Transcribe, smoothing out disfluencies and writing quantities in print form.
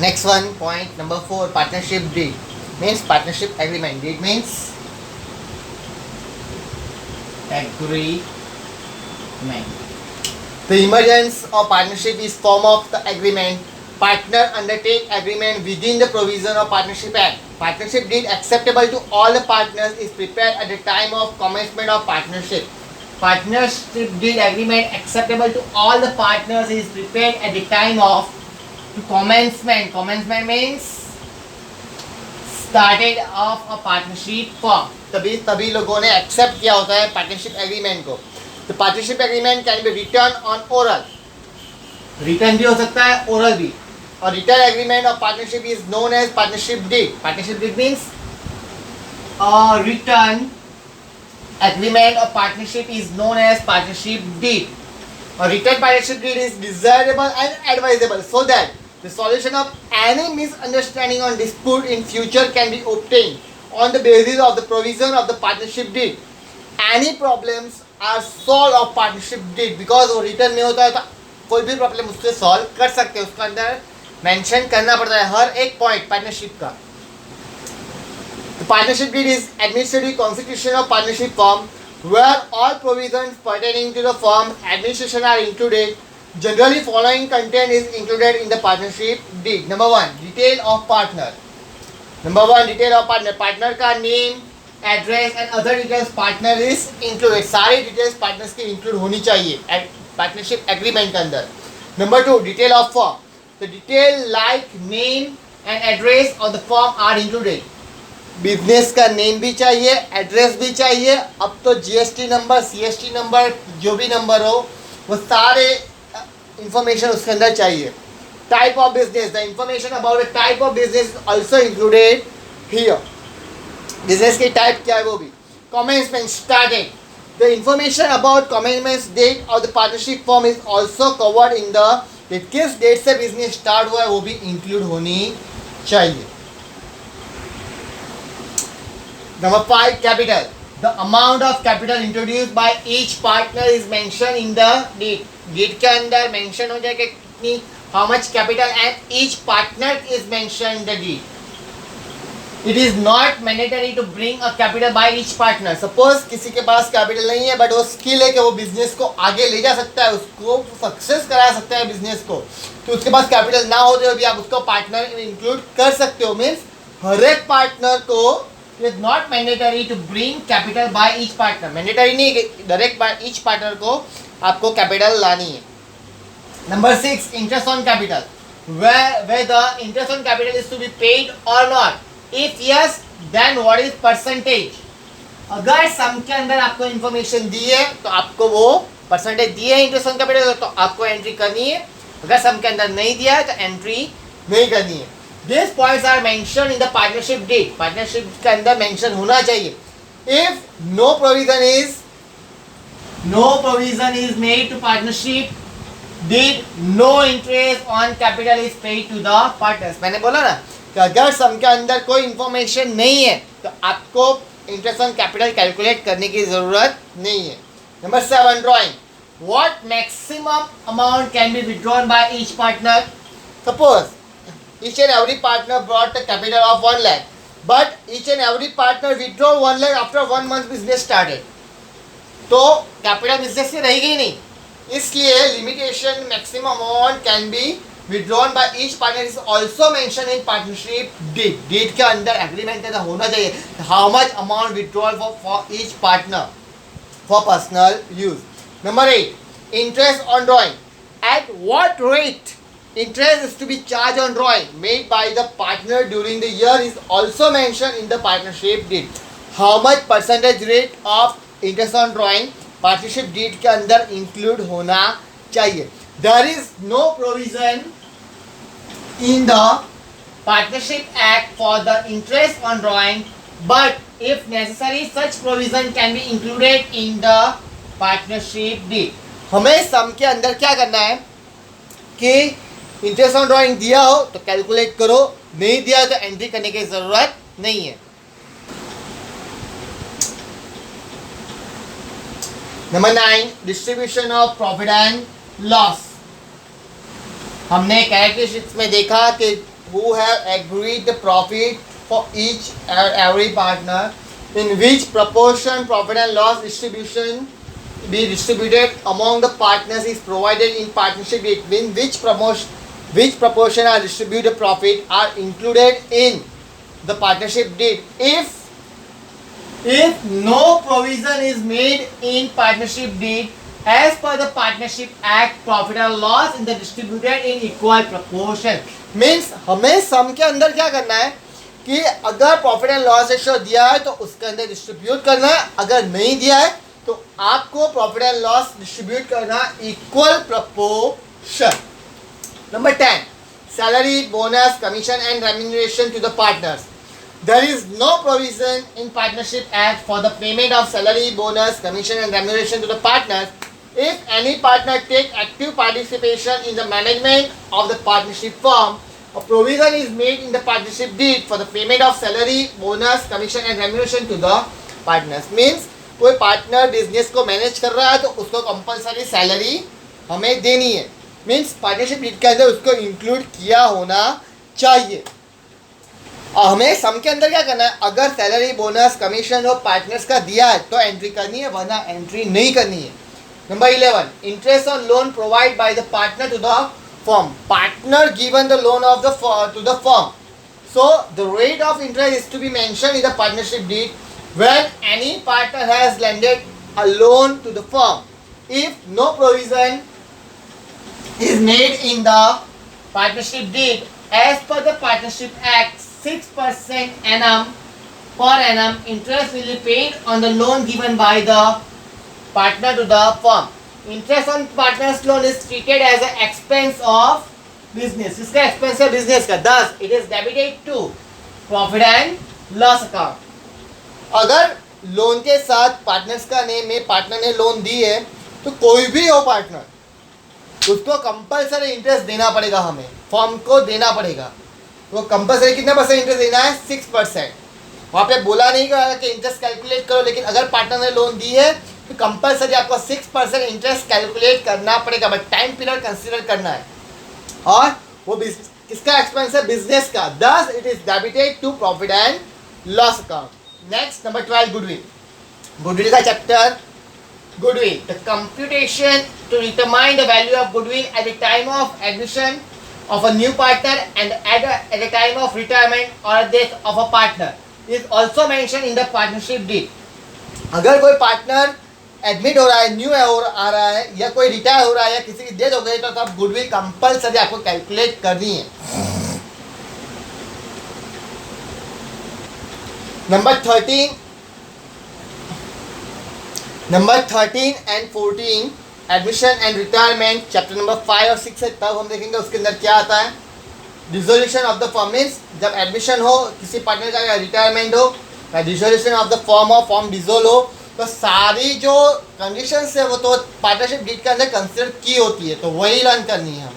Next one, point number 4, partnership deed means partnership agreement. Deed means agreement. The emergence of partnership is form of the agreement. Partner undertake agreement within the provision of Partnership Act. Partnership deed acceptable to all the partners is prepared at the time of commencement of partnership. Partnership deed agreement acceptable to all the partners is prepared at the time of commencement. Commencement means started of a partnership firm. तभी लोगों ने accept किया होता है partnership agreement को. The partnership agreement can be written on oral. Written भी हो सकता है, oral भी. A written agreement of partnership is known as partnership deed. Partnership deed means a written agreement of partnership is known as partnership deed. A written partnership deed is desirable and advisable so that the solution of any misunderstanding or dispute in future can be obtained on the basis of the provision of the partnership deed. Any problems are solved of partnership deed because वो written में होता है तो कोई भी problem उससे solve कर सकते हैं. उसका अंदर मेंशन करना पड़ता है हर एक पॉइंट पार्टनरशिप का. The partnership deed is administrative constitution of partnership firm where all provisions pertaining to the firm's administration are included. Generally, following content is included in the partnership deed. Number 1, detail of partner. Number 1, detail of partner. Partner का name, address and other details partner is included. सारी details partners की include होनी चाहिए partnership agreement के अंदर. Number 2, detail of firm. The detail like name and address of the firm are included. Business का name भी चाहिए, एड्रेस भी चाहिए. अब तो जीएसटी नंबर, सीएसटी नंबर, जो भी नंबर हो वो सारे इंफॉर्मेशन उसके अंदर चाहिए. Type of business, the information about the type of business also included here. Business की टाइप क्या है वो भी. Commencement, starting, the information about commencement date of the partnership form is also covered in the किस date से business start हुआ है वो भी इंक्लूड होनी चाहिए. Number 5, capital. The amount of capital introduced by each partner is mentioned in the deed. Deed के अंदर mention हो जाएगा कितनी, how much capital and each partner is mentioned in the deed. It is not mandatory to bring a capital by each partner. Suppose किसी के पास capital नहीं है but वो skill है कि वो business को आगे ले जा सकता है, उसको success करा सकता है business को, तो उसके पास capital ना होते हुए भी आप उसको partner में include कर सकते हो. Means हर एक partner को it is not mandatory to bring capital by each partner. Mandatory नहीं कि direct by each partner को आपको capital लानी है. Number 6, interest on capital. Where the interest on capital is to be paid or not. If yes, then what is percentage? अगर सम के अंदर आपको information दी है तो आपको वो percentage दी है interest on capital तो आपको entry करनी है. अगर सम के अंदर नहीं दिया है तो entry नहीं करनी है. These points are mentioned in the partnership deed. Partnership के अंदर mention होना चाहिए. If no provision is made to partnership deed, no interest on capital is paid to the partners. मैंने बोला ना कि अगर सम के अंदर कोई information नहीं है तो आपको interest on capital calculate करने की ज़रूरत नहीं है. Number 7, drawing. What maximum amount can be withdrawn by each partner? Suppose each and every partner brought a capital of 1 lakh, but each and every partner withdraw 1 lakh after 1 month business started. तो capital business से रहेगी नहीं, इसलिए limitation maximum amount can be withdrawn by each partner is also mentioned in partnership deed. Deed के अंदर agreement के अंदर होना चाहिए how much amount withdrawal for each partner for personal use. Number 8, interest on drawing. At what rate interest is to be charged on drawing made by the partner during the year is also mentioned in the partnership deed. How much percentage rate of interest on drawing partnership deed के अंदर include होना चाहिए. There is no provision in the Partnership Act for the interest on drawing, but if necessary such provision can be included in the partnership deed. हमें सम के अंदर क्या करना है कि इंटरेस्ट ऑन ड्राइंग दिया हो तो कैलकुलेट करो, नहीं दिया तो एंट्री करने की जरूरत नहीं है. Number 9, distribution of profit and loss. हमने कैरेक्टरिस्टिक्स में देखा कि who have agreed the profit for each and every partner, in which proportion profit and loss distribution be distributed among the partners is provided in partnership deed. In which proportion are distributed profit are included in the partnership deed. If no provision is made in partnership deed as per the Partnership Act, profit and loss in the distributed in equal proportion. Means हमें सम के अंदर क्या करना है कि अगर profit and loss ratio दिया है तो उसके अंदर डिस्ट्रीब्यूट करना है, अगर नहीं दिया है तो आपको प्रॉफिट एंड लॉस डिस्ट्रीब्यूट करना equal proportion. Number 10, salary, bonus, commission and remuneration to the partners. There is no provision in Partnership Act for the payment of salary, bonus, commission and remuneration to the partners. If any partner take active participation in the management of the partnership firm, a provision is made in the partnership deed for the payment of salary, bonus, commission and remuneration to the partners. Means कोई partner business को manage कर रहा है तो उसको compulsory salary हमें देनी है. मीन्स पार्टनरशिप डीड के अंदर उसको इंक्लूड किया होना चाहिए. हमें सम के अंदर क्या करना है, अगर सैलरी, बोनस, कमीशन और पार्टनर्स का दिया है तो एंट्री करनी है, वरना एंट्री नहीं करनी है. Number 11, interest on loan provide by the partner to the firm. Partner given the loan of to the firm, so the rate of interest is to be mention in the partnership deed when any partner has lended a loan to the firm. If no provision is made in the partnership deed as per the Partnership Act, 6% annum per annum interest will be paid on the loan given by the partner to the firm. Interest on partner's loan is treated as an expense of business. इसका expense है business का. Thus, it is debited to profit and loss account. अगर loan के साथ partners का name में partner ने loan दी है तो कोई भी हो पार्टनर उसको कंपलसरी इंटरेस्ट देना पड़ेगा, हमें फर्म को देना पड़ेगा. तो कंपलसरी कितना परसेंट इंटरेस्ट देना है? 6%. वहाँ पे बोला नहीं कि इंटरेस्ट कैलकुलेट करो, लेकिन अगर पार्टनर ने लोन दी है तो कंपलसरी आपको 6% इंटरेस्ट कैलकुलेट करना पड़ेगा, बट टाइम पीरियड कंसीडर करना है. और वो किसका एक्सपेंस है? बिजनेस का. दस it is debited to profit and loss account. Next, number 12, goodwill. Goodwill का chapter. Goodwill, the computation to determine the value of goodwill at the time of admission of a new partner and at the time of retirement or death of a partner is also mentioned in the partnership deed. अगर कोई partner admit हो रहा है, new आ रहा है, या कोई retire हो रहा है, या किसी की डेथ हो गई, तो तब गुडविल कंपलसरी आपको कैलकुलेट करनी है. Number 13 and 14, admission and retirement. Chapter number 5 और 6 है, तब हम देखेंगे उसके अंदर क्या आता है. Dissolution of the firm means जब एडमिशन हो किसी पार्टनर का, या रिटायरमेंट हो, या डिसोल्यूशन ऑफ द फर्म हो, फर्म डिसोल्व हो, तो सारी जो कंडीशंस है वो तो पार्टनरशिप डीड के अंदर कंसिडर की होती है, तो वही लर्न करनी है.